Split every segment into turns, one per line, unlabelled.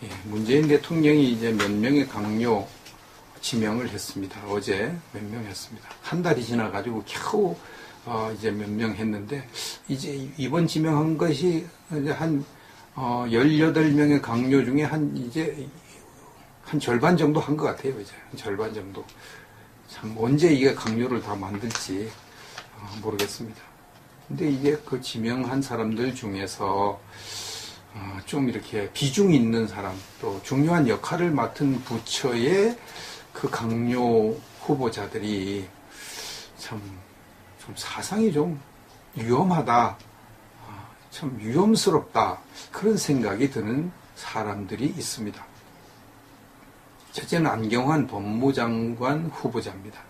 예, 문재인 대통령이 이제 몇 명의 강요 지명을 했습니다. 어제 몇 명 했습니다. 한 달이 지나가지고 겨우 이제 몇 명 했는데, 이제 이번 지명한 것이 이제 한 18명의 강요 중에 이제 한 절반 정도 한 것 같아요. 이제 한 절반 정도. 참 언제 이게 강요를 다 만들지 모르겠습니다. 근데 이게 그 지명한 사람들 중에서 좀 이렇게 비중 있는 사람, 또 중요한 역할을 맡은 부처의 그 강요 후보자들이 좀 사상이 좀 위험하다, 참 위험스럽다, 그런 생각이 드는 사람들이 있습니다. 첫째는 안경환 법무장관 후보자입니다.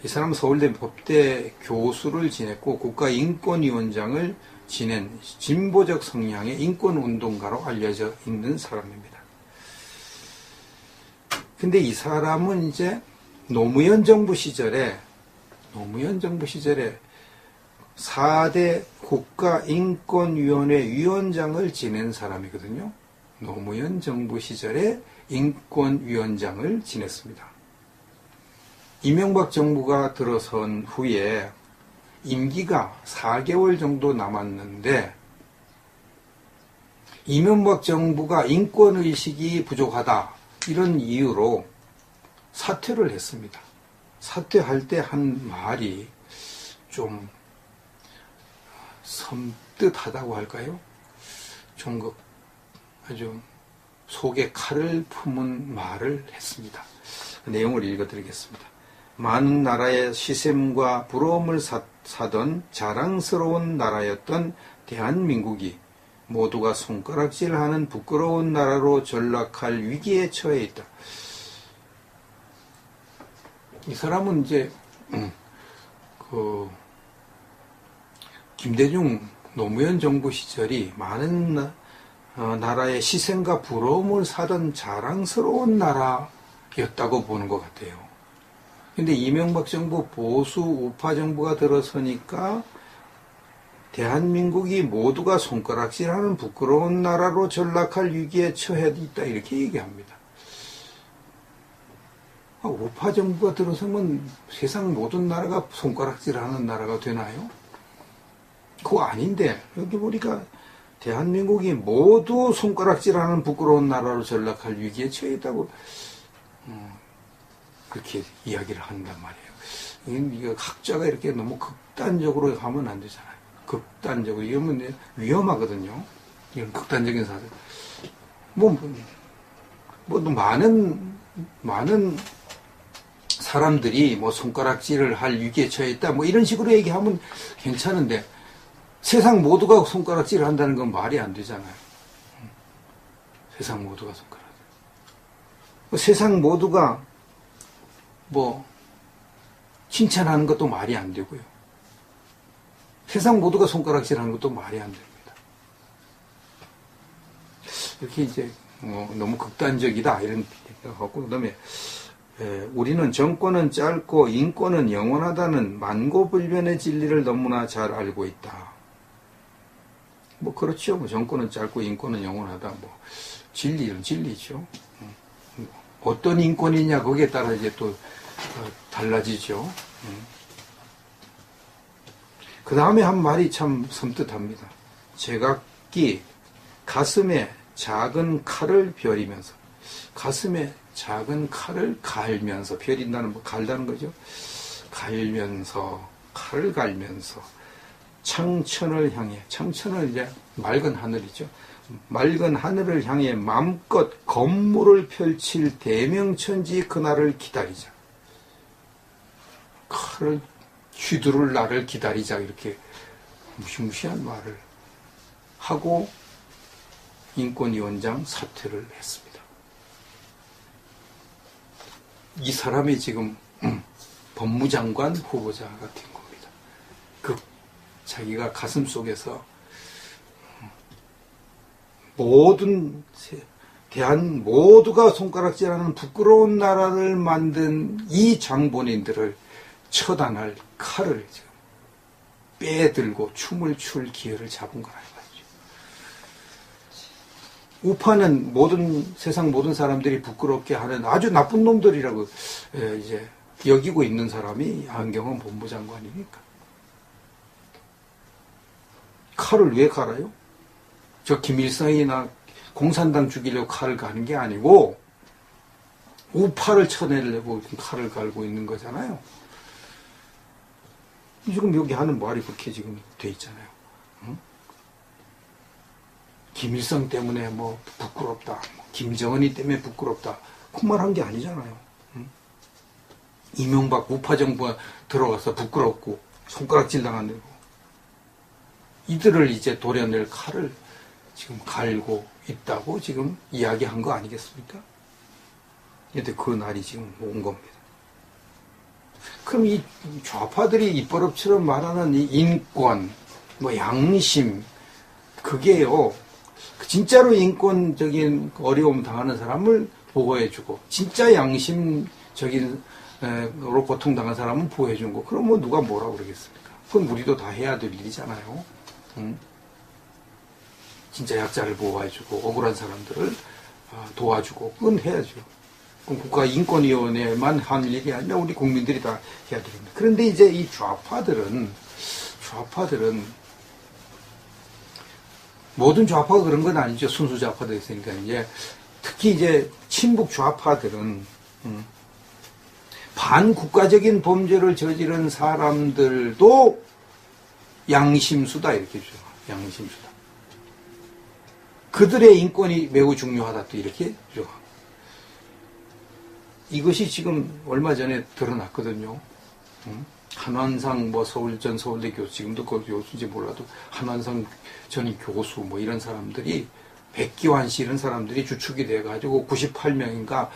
이 사람은 서울대 법대 교수를 지냈고 국가인권위원장을 지낸 진보적 성향의 인권운동가로 알려져 있는 사람입니다. 근데 이 사람은 이제 노무현 정부 시절에 4대 국가인권위원회 위원장을 지낸 사람이거든요. 노무현 정부 시절에 인권위원장을 지냈습니다. 이명박 정부가 들어선 후에 임기가 4개월 정도 남았는데, 이명박 정부가 인권의식이 부족하다, 이런 이유로 사퇴를 했습니다. 사퇴할 때 한 말이 좀 섬뜩하다고 할까요? 좀 아주 속에 칼을 품은 말을 했습니다. 내용을 읽어드리겠습니다. 많은 나라의 시샘과 부러움을 사던 자랑스러운 나라였던 대한민국이 모두가 손가락질하는 부끄러운 나라로 전락할 위기에 처해 있다. 이 사람은 이제 김대중 노무현 정부 시절이 많은 나라의 시샘과 부러움을 사던 자랑스러운 나라였다고 보는 것 같아요. 근데 이명박 정부 보수 우파 정부가 들어서니까 대한민국이 모두가 손가락질하는 부끄러운 나라로 전락할 위기에 처해 있다, 이렇게 얘기합니다. 우파 정부가 들어서면 세상 모든 나라가 손가락질하는 나라가 되나요? 그거 아닌데, 여기 보니까 대한민국이 모두 손가락질하는 부끄러운 나라로 전락할 위기에 처해 있다고 그렇게 이야기를 한단 말이에요. 이거 학자가 이렇게 너무 극단적으로 하면 안 되잖아요. 극단적으로. 이러면 위험하거든요. 이런 극단적인 사실. 많은 사람들이 손가락질을 할 위기에 처해 있다, 이런 식으로 얘기하면 괜찮은데, 세상 모두가 손가락질을 한다는 건 말이 안 되잖아요. 세상 모두가 손가락질. 세상 모두가 칭찬하는 것도 말이 안 되고요. 세상 모두가 손가락질하는 것도 말이 안 됩니다. 이렇게 이제 너무 극단적이다, 이런 생각하고, 그다음에 우리는 정권은 짧고 인권은 영원하다는 만고불변의 진리를 너무나 잘 알고 있다. 그렇죠. 정권은 짧고 인권은 영원하다. 진리는 진리죠. 어떤 인권이냐, 거기에 따라 이제 또 달라지죠. 그 다음에 한 말이 참 섬뜩합니다. 제각기 가슴에 작은 칼을 벼리면서, 가슴에 작은 칼을 갈면서, 벼린다는 갈다는 거죠. 갈면서, 칼을 갈면서 창천을 향해, 창천은 이제 맑은 하늘이죠. 맑은 하늘을 향해 마음껏 건물을 펼칠 대명천지 그날을 기다리자. 칼을 휘두를 날을 기다리자, 이렇게 무시무시한 말을 하고 인권위원장 사퇴를 했습니다. 이 사람이 지금 법무장관 후보자가 된 겁니다. 자기가 가슴 속에서 모두가 손가락질하는 부끄러운 나라를 만든 이 장본인들을 처단할 칼을 지금 빼들고 춤을 출 기회를 잡은 거라 이거죠. 우파는 세상 모든 사람들이 부끄럽게 하는 아주 나쁜 놈들이라고 이제 여기고 있는 사람이 안경원 법무장관이니까. 칼을 왜 갈아요? 저 김일성이나 공산당 죽이려고 칼을 가는 게 아니고 우파를 쳐내려고 칼을 갈고 있는 거잖아요. 지금 여기 하는 말이 그렇게 지금 돼 있잖아요. 응? 김일성 때문에 뭐 부끄럽다, 김정은이 때문에 부끄럽다, 그 말 한 게 아니잖아요. 응? 이명박 우파 정부가 들어가서 부끄럽고 손가락질 당한다고 이들을 이제 도려낼 칼을 지금 갈고 있다고 지금 이야기한 거 아니겠습니까? 근데 그 날이 지금 온 겁니다. 그럼 이 좌파들이 입버릇처럼 말하는 이 인권, 뭐 양심, 그게요, 진짜로 인권적인 어려움 당하는 사람을 보호해주고, 진짜 양심적인 으로 고통당한 사람은 보호해준 거. 그럼 뭐 누가 뭐라고 그러겠습니까? 그건 우리도 다 해야 될 일이잖아요. 진짜 약자를 보호해주고, 억울한 사람들을 도와주고, 그건 해야죠. 국가인권위원회만 한 일이 아니라 우리 국민들이 다 해야 됩니다. 그런데 이제 이 좌파들은 모든 좌파가 그런 건 아니죠. 순수 좌파도 있으니까 이제 특히 이제 친북 좌파들은 반국가적인 범죄를 저지른 사람들도 양심수다 이렇게 주죠. 양심수다. 그들의 인권이 매우 중요하다 또 이렇게 주죠. 이것이 지금 얼마 전에 드러났거든요. 한완상 전 서울대 교수, 지금도 그 교수인지 몰라도 한완상 전 교수 뭐 이런 사람들이, 백기환 씨 이런 사람들이 주축이 돼가지고 98명인가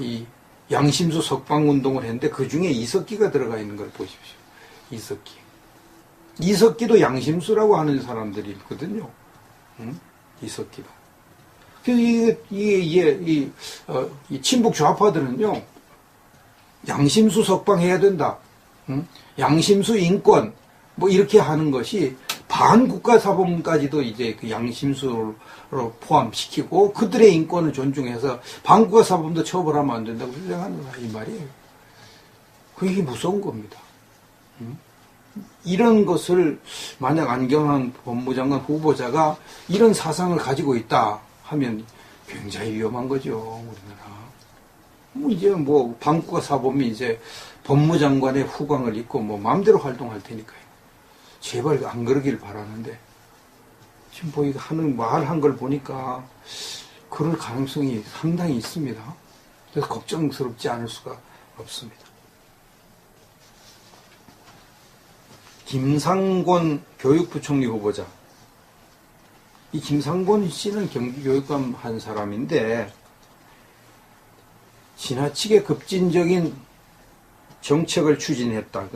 이 양심수 석방운동을 했는데 그 중에 이석기가 들어가 있는 걸 보십시오. 이석기도 양심수라고 하는 사람들이 있거든요. 이석기도. 이 친북 좌파들은요, 양심수 석방해야 된다. 양심수 인권, 뭐 이렇게 하는 것이 반국가사범까지도 이제 그 양심수로 포함시키고 그들의 인권을 존중해서 반국가사범도 처벌하면 안 된다고 주장하는 이 말이에요. 그게 무서운 겁니다. 이런 것을 만약 안경환 법무장관 후보자가 이런 사상을 가지고 있다 하면 굉장히 위험한 거죠, 우리나라. 이제 반국가 사범이 이제 법무장관의 후광을 입고 마음대로 활동할 테니까요. 제발 안 그러길 바라는데, 지금 말한 걸 보니까 그럴 가능성이 상당히 있습니다. 그래서 걱정스럽지 않을 수가 없습니다. 김상곤 교육부총리 후보자. 이 김상곤 씨는 경기교육감 한 사람인데 지나치게 급진적인 정책을 추진했다.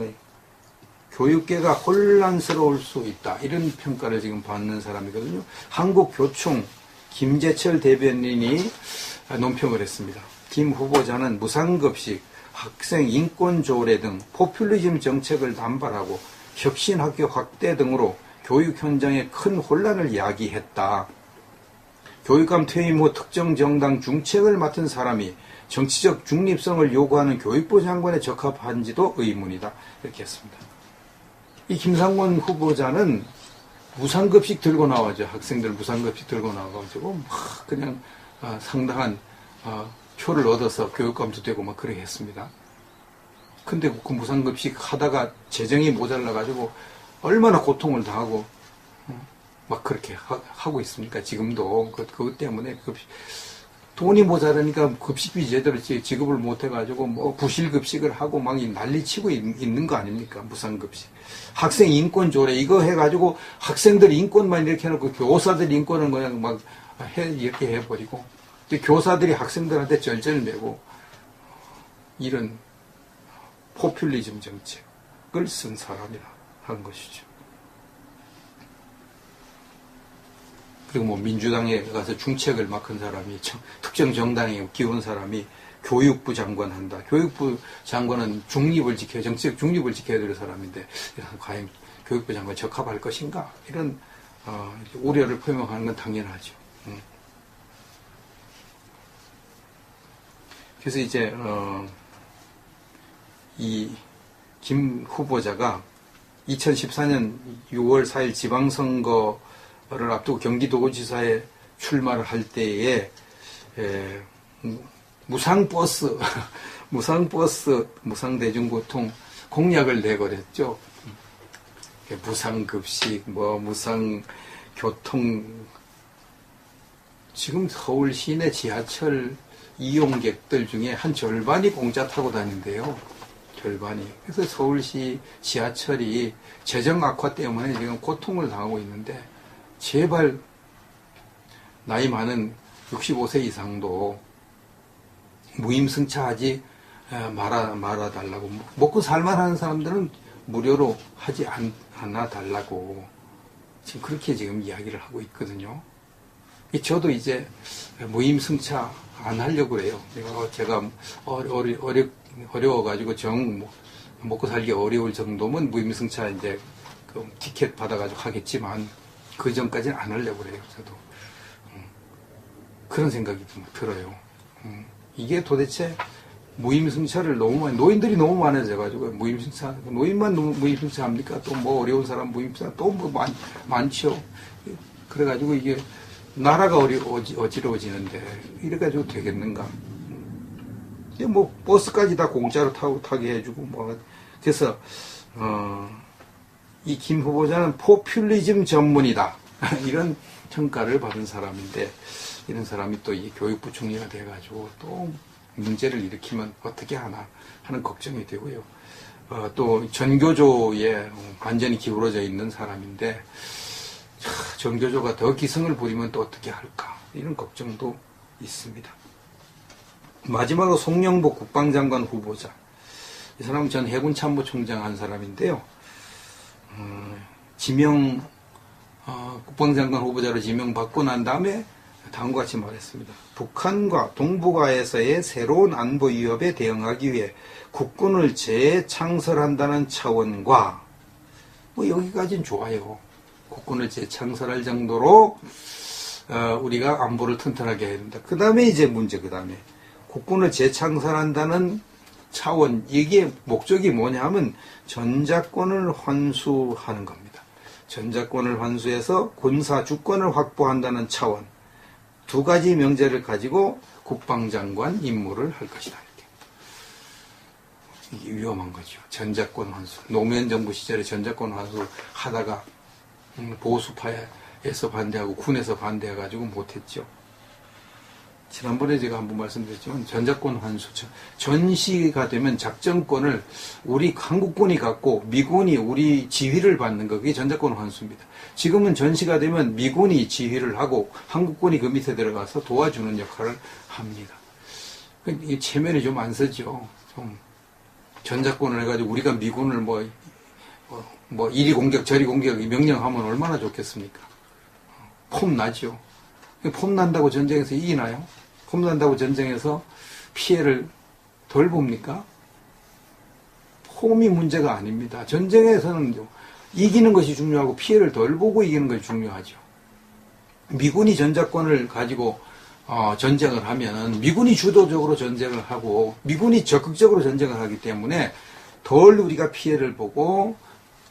교육계가 혼란스러울 수 있다. 이런 평가를 지금 받는 사람이거든요. 한국교총 김재철 대변인이 논평을 했습니다. 김 후보자는 무상급식, 학생 인권 조례 등 포퓰리즘 정책을 남발하고 혁신학교 확대 등으로 교육 현장에 큰 혼란을 야기했다. 교육감 퇴임 후 특정 정당 중책을 맡은 사람이 정치적 중립성을 요구하는 교육부 장관에 적합한지도 의문이다. 이렇게 했습니다. 이 김상곤 후보자는 무상급식 들고 나와죠. 학생들 무상급식 들고 나와가지고 막 그냥 상당한 표를 얻어서 교육감도 되고 막 그렇게 했습니다. 근데 그 무상급식 하다가 재정이 모자라가지고 얼마나 고통을 당하고 막 그렇게 하고 있습니까? 지금도 그것 때문에 돈이 모자라니까 급식비 제대로 지급을 못해가지고 부실급식을 하고 막 난리치고 있는 거 아닙니까? 무상급식. 학생 인권 조례 이거 해가지고 학생들 인권만 이렇게 해놓고 교사들 인권은 그냥 막 이렇게 해버리고 교사들이 학생들한테 쩔쩔매고 이런 포퓰리즘 정책을 쓴 사람이라 한 것이죠. 그리고 민주당에 가서 중책을 맡은 사람이 특정 정당에 기운 사람이 교육부 장관 한다. 교육부 장관은 중립을 지켜야, 정치적 중립을 지켜야 될 사람인데 과연 교육부 장관 적합할 것인가? 이런 우려를 표명하는 건 당연하죠. 그래서 이제 이 김 후보자가 2014년 6월 4일 지방선거를 앞두고 경기도지사에 출마를 할 때에 무상버스, 무상대중교통 공약을 내걸었죠. 무상급식, 무상교통. 지금 서울 시내 지하철 이용객들 중에 한 절반이 공짜 타고 다닌대요. 절반이. 그래서 서울시 지하철이 재정 악화 때문에 지금 고통을 당하고 있는데, 제발 나이 많은 65세 이상도 무임승차하지 말아달라고. 먹고 살만하는 사람들은 무료로 하지 않아 달라고. 지금 그렇게 지금 이야기를 하고 있거든요. 저도 이제 무임승차 안 하려고 그래요. 제가 어려워가지고 먹고 살기 어려울 정도면 무임승차 이제 그 티켓 받아가지고 하겠지만 그 전까지는 안 하려고 그래요. 저도 그런 생각이 좀 들어요. 이게 도대체 무임승차를 노인들이 너무 많아져가지고 노인만 무임승차 합니까? 또 뭐 어려운 사람 무임승차 또 뭐 많죠. 그래가지고 이게 나라가 어지러워지는데 이래가지고 되겠는가? 이제 뭐 버스까지 다 공짜로 타게 해주고 뭐. 그래서 이 김 후보자는 포퓰리즘 전문이다 이런 평가를 받은 사람인데, 이런 사람이 또 이 교육부 총리가 돼가지고 또 문제를 일으키면 어떻게 하나 하는 걱정이 되고요. 또 전교조에 완전히 기울어져 있는 사람인데, 전교조가 더 기승을 부리면 또 어떻게 할까, 이런 걱정도 있습니다. 마지막으로 송영복 국방장관 후보자. 이 사람은 전 해군 참모총장 한 사람인데요. 국방장관 후보자로 지명받고 난 다음에 다음과 같이 말했습니다. 북한과 동북아에서의 새로운 안보 위협에 대응하기 위해 국군을 재창설한다는 차원과, 뭐 여기까지는 좋아요. 국군을 재창설할 정도로 우리가 안보를 튼튼하게 해야 된다. 그 다음에 이제 문제, 그 다음에 국군을 재창설한다는 차원, 이게 목적이 뭐냐 하면 전자권을 환수하는 겁니다. 전자권을 환수해서 군사 주권을 확보한다는 차원, 두 가지 명제를 가지고 국방장관 임무를 할 것이다. 이게 위험한 거죠. 전자권 환수. 노무현 정부 시절에 전자권 환수 하다가 보수파에서 반대하고 군에서 반대해가지고 못했죠. 지난번에 제가 한번 말씀드렸지만 전자권 환수, 전시가 되면 작전권을 우리 한국군이 갖고 미군이 우리 지휘를 받는 거, 그게 전자권 환수입니다. 지금은 전시가 되면 미군이 지휘를 하고 한국군이 그 밑에 들어가서 도와주는 역할을 합니다. 이 체면이 좀 안 서죠. 좀 전자권을 해가지고 우리가 미군을 뭐 이리 공격 저리 공격 명령하면 얼마나 좋겠습니까? 폼 나죠. 폼 난다고 전쟁에서 이기나요? 폼 난다고 전쟁에서 피해를 덜 봅니까? 폼이 문제가 아닙니다. 전쟁에서는 이기는 것이 중요하고 피해를 덜 보고 이기는 것이 중요하죠. 미군이 전자권을 가지고 전쟁을 하면 미군이 주도적으로 전쟁을 하고 미군이 적극적으로 전쟁을 하기 때문에 덜 우리가 피해를 보고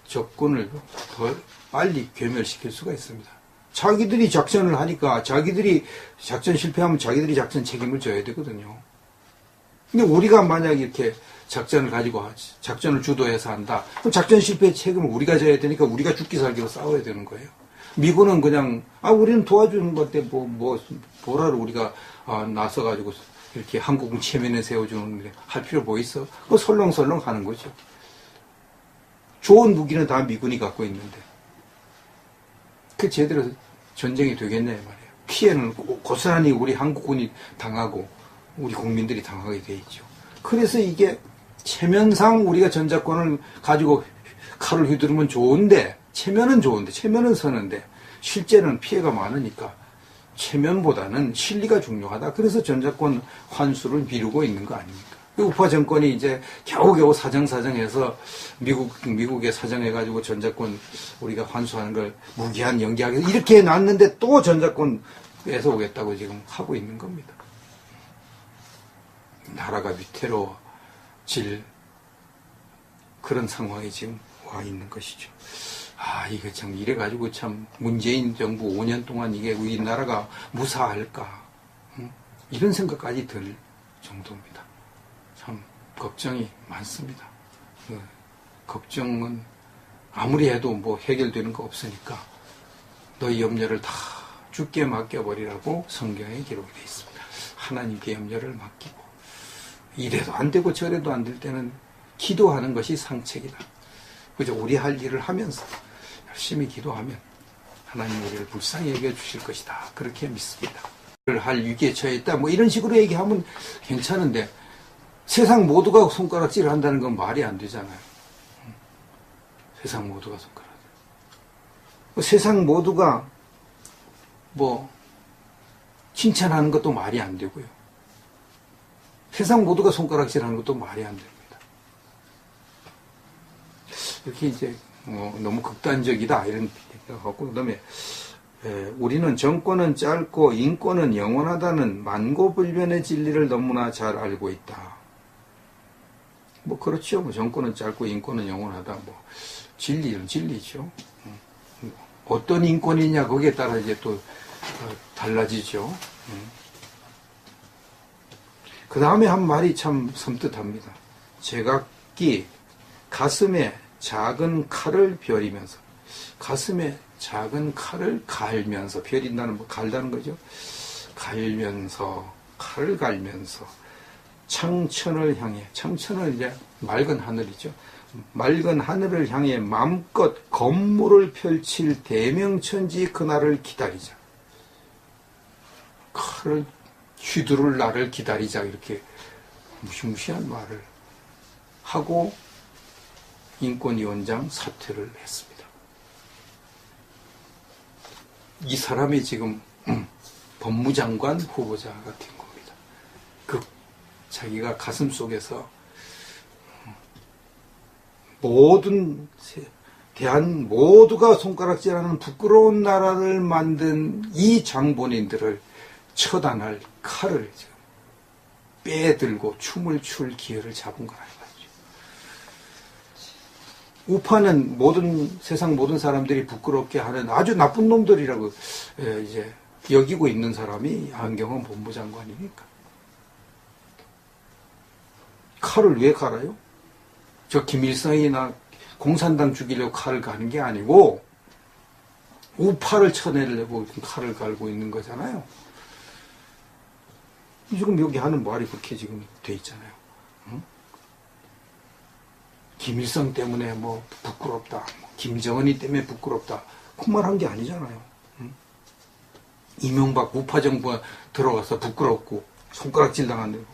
적군을 더 빨리 괴멸시킬 수가 있습니다. 자기들이 작전을 하니까 자기들이 작전 실패하면 자기들이 작전 책임을 져야 되거든요. 근데 우리가 만약 이렇게 작전을 가지고 작전을 주도해서 한다. 그럼 작전 실패의 책임을 우리가 져야 되니까 우리가 죽기 살기로 싸워야 되는 거예요. 미군은 그냥 우리는 도와주는 건데 뭐라로 우리가 나서가지고 이렇게 한국은 체면에 세워주는 할 필요 뭐 있어? 그거 설렁설렁 하는 거죠. 좋은 무기는 다 미군이 갖고 있는데 그 제대로 전쟁이 되겠냐 말이에요. 피해는 고스란히 우리 한국군이 당하고 우리 국민들이 당하게 돼 있죠. 그래서 이게 체면상 우리가 전자권을 가지고 칼을 휘두르면 좋은데, 체면은 좋은데, 체면은 서는데 실제는 피해가 많으니까 체면보다는 실리가 중요하다. 그래서 전자권 환수를 미루고 있는 거 아닙니까? 우파 정권이 이제 겨우겨우 사정해서 미국에 사정해가지고 전자권 우리가 환수하는 걸 무기한 연기하게 이렇게 해놨는데 또 전자권 뺏어오겠다고 지금 하고 있는 겁니다. 나라가 위태로워질 그런 상황에 지금 와 있는 것이죠. 이게 참 이래가지고 참 문재인 정부 5년 동안 이게 우리나라가 무사할까? 이런 생각까지 들 정도입니다. 참 걱정이 많습니다. 걱정은 아무리 해도 뭐 해결되는 거 없으니까 너희 염려를 다 주께 맡겨버리라고 성경에 기록이 되어 있습니다. 하나님께 염려를 맡기고 이래도 안 되고 저래도 안 될 때는 기도하는 것이 상책이다. 그저 우리 할 일을 하면서 열심히 기도하면 하나님 우리를 불쌍히 여겨주실 것이다. 그렇게 믿습니다. 할 위기에 처해 있다. 뭐 이런 식으로 얘기하면 괜찮은데 세상 모두가 손가락질을 한다는 건 말이 안 되잖아요. 세상 모두가 손가락질. 세상 모두가 뭐 칭찬하는 것도 말이 안 되고요. 세상 모두가 손가락질하는 것도 말이 안 됩니다. 이렇게 이제 너무 극단적이다 이런 얘기가 갖고 그다음에 우리는 정권은 짧고 인권은 영원하다는 만고불변의 진리를 너무나 잘 알고 있다. 뭐 그렇죠. 뭐 정권은 짧고 인권은 영원하다. 뭐 진리는 진리죠. 어떤 인권이냐 거기에 따라 이제 또 달라지죠. 그 다음에 한 말이 참 섬뜩합니다. 제각기 가슴에 작은 칼을 벼리면서 가슴에 작은 칼을 갈면서 벼린다는 뭐 갈다는 거죠. 갈면서 칼을 갈면서 창천을 향해 창천은 이제 맑은 하늘이죠. 맑은 하늘을 향해 마음껏 건물을 펼칠 대명천지 그날을 기다리자. 칼을 휘두를 날을 기다리자 이렇게 무시무시한 말을 하고 인권위원장 사퇴를 했습니다. 이 사람이 지금 법무장관 후보자 같은 겁니다. 자기가 가슴 속에서 모든 대한 모두가 손가락질하는 부끄러운 나라를 만든 이 장본인들을 처단할 칼을 지금 빼들고 춤을 출 기회를 잡은 거라 이거죠. 우파는 세상 모든 사람들이 부끄럽게 하는 아주 나쁜 놈들이라고 이제 여기고 있는 사람이 안경원 법무장관이니까. 칼을 왜 갈아요? 저 김일성이나 공산당 죽이려고 칼을 가는 게 아니고 우파를 쳐내려고 칼을 갈고 있는 거잖아요. 지금 여기 하는 말이 그렇게 지금 돼 있잖아요. 응? 김일성 때문에 뭐 부끄럽다, 김정은이 때문에 부끄럽다, 그 말 한 게 아니잖아요. 응? 이명박 우파 정부가 들어가서 부끄럽고 손가락질 당한다고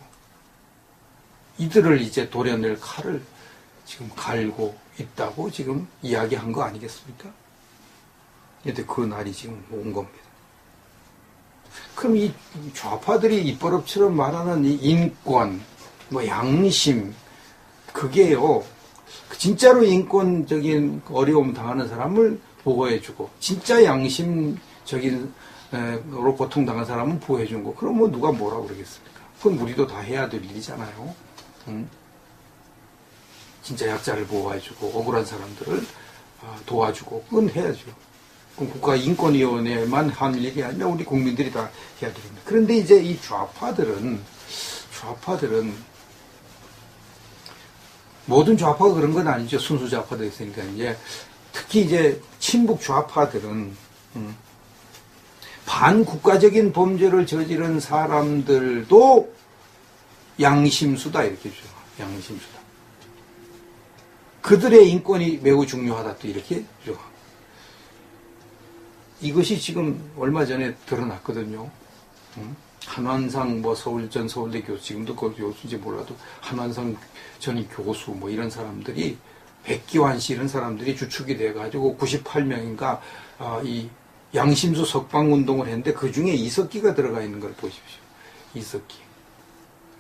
이들을 이제 도려낼 칼을 지금 갈고 있다고 지금 이야기한 거 아니겠습니까? 근데 그 날이 지금 온 겁니다. 그럼 이 좌파들이 입버릇처럼 말하는 이 인권, 뭐 양심, 그게요, 진짜로 인권적인 어려움 당하는 사람을 보호해주고, 진짜 양심적인 으로 고통당한 사람은 보호해준 거. 그럼 뭐 누가 뭐라 그러겠습니까? 그건 우리도 다 해야 될 일이잖아요. 진짜 약자를 보호해주고 억울한 사람들을 도와주고 그건 해야죠. 그럼 국가인권위원회만 한 일이 아니라 우리 국민들이 다 해야 됩니다. 그런데 이제 이 좌파들은 모든 좌파가 그런 건 아니죠. 순수 좌파도 있으니까 이제 특히 이제 친북 좌파들은 반국가적인 범죄를 저지른 사람들도 양심수다 이렇게 줘. 양심수다. 그들의 인권이 매우 중요하다 또 이렇게 줘. 이것이 지금 얼마 전에 드러났거든요. 한완상 뭐 전 서울대 교수, 지금도 그 교수인지 몰라도 한완상 전 교수 뭐 이런 사람들이 백기환 씨 이런 사람들이 주축이 돼가지고 98명인가 이 양심수 석방운동을 했는데 그 중에 이석기가 들어가 있는 걸 보십시오.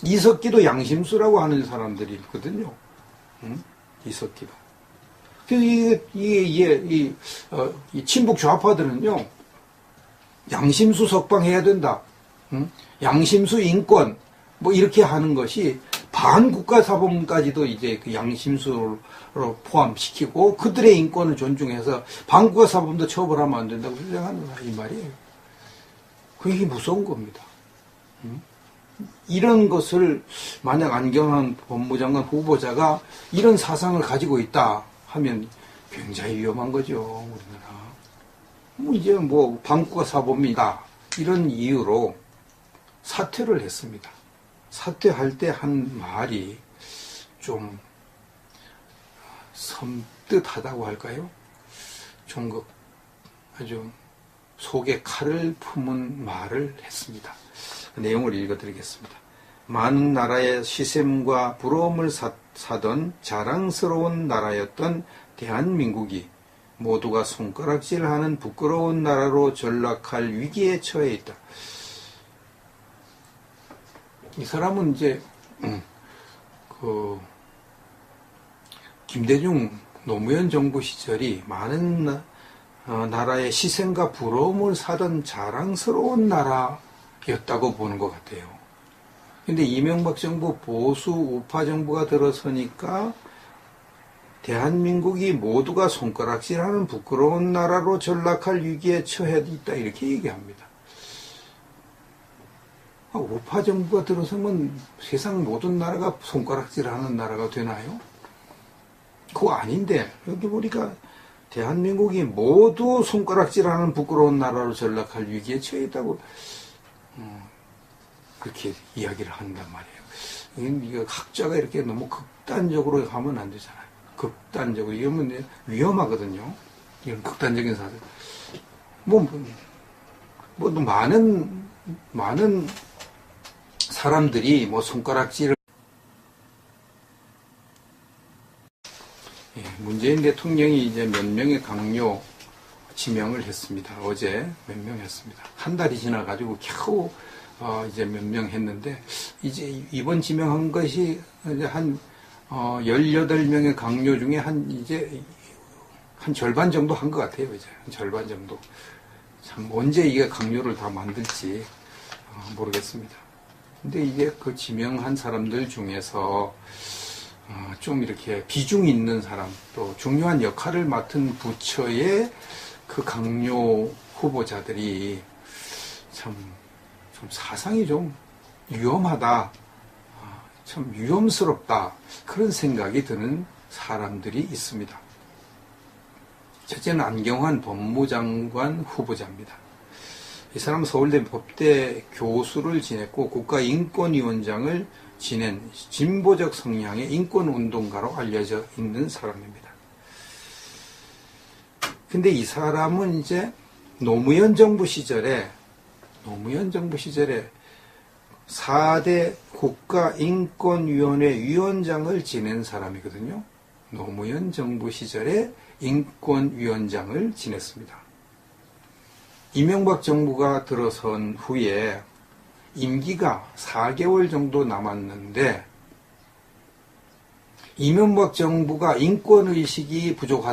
이석기도 양심수라고 하는 사람들이 있거든요. 이석기도. 이 친북 좌파들은요, 양심수 석방해야 된다. 양심수 인권, 뭐 이렇게 하는 것이 반국가사범까지도 이제 그 양심수로 포함시키고 그들의 인권을 존중해서 반국가사범도 처벌하면 안 된다고 주장하는 이 말이에요. 그게 무서운 겁니다. 이런 것을 만약 안경환 법무장관 후보자가 이런 사상을 가지고 있다 하면 굉장히 위험한 거죠, 우리나라. 뭐 이제 뭐 반국가사범이다 이런 이유로 사퇴를 했습니다. 사퇴할 때 한 말이 좀 섬뜩하다고 할까요? 좀 아주 속에 칼을 품은 말을 했습니다. 그 내용을 읽어드리겠습니다. 많은 나라의 시샘과 부러움을 사던 자랑스러운 나라였던 대한민국이 모두가 손가락질하는 부끄러운 나라로 전락할 위기에 처해 있다. 이 사람은 이제 김대중 노무현 정부 시절이 많은 나라의 시샘과 부러움을 사던 자랑스러운 나라였다고 보는 것 같아요. 근데 이명박 정부 보수 우파 정부가 들어서니까 대한민국이 모두가 손가락질하는 부끄러운 나라로 전락할 위기에 처해 있다 이렇게 얘기합니다. 우파 정부가 들어서면 세상 모든 나라가 손가락질하는 나라가 되나요? 그거 아닌데 여기 보니까 대한민국이 모두 손가락질하는 부끄러운 나라로 전락할 위기에 처해 있다고 그렇게 이야기를 한단 말이에요. 이거 학자가 이렇게 너무 극단적으로 하면 안 되잖아요. 극단적으로 이러면 위험하거든요. 이런 극단적인 사실. 많은 사람들이 뭐 손가락질을 문재인 대통령이 이제 몇 명의 강요 지명을 했습니다. 어제 몇 명 했습니다. 한 달이 지나가지고 겨우 이제 몇 명 했는데 이제 이번 지명한 것이 이제 한 18명의 강요 중에 한 절반 정도 한 것 같아요. 이제 한 절반 정도. 참 언제 이게 강요를 다 만들지 모르겠습니다. 근데 이게 그 지명한 사람들 중에서 좀 이렇게 비중 있는 사람, 또 중요한 역할을 맡은 부처의 그 강요 후보자들이 참 사상이 좀 위험하다, 참 위험스럽다, 그런 생각이 드는 사람들이 있습니다. 첫째는 안경환 법무장관 후보자입니다. 이 사람은 서울대 법대 교수를 지냈고 국가인권위원장을 지낸 진보적 성향의 인권운동가로 알려져 있는 사람입니다. 근데 이 사람은 이제 노무현 정부 시절에 4대 국가인권위원회 위원장을 지낸 사람이거든요. 노무현 정부 시절에 인권위원장을 지냈습니다. 이명박 정부가 들어선 후에 임기가 4개월 정도 남았는데 이명박 정부가 인권의식이 부족하다.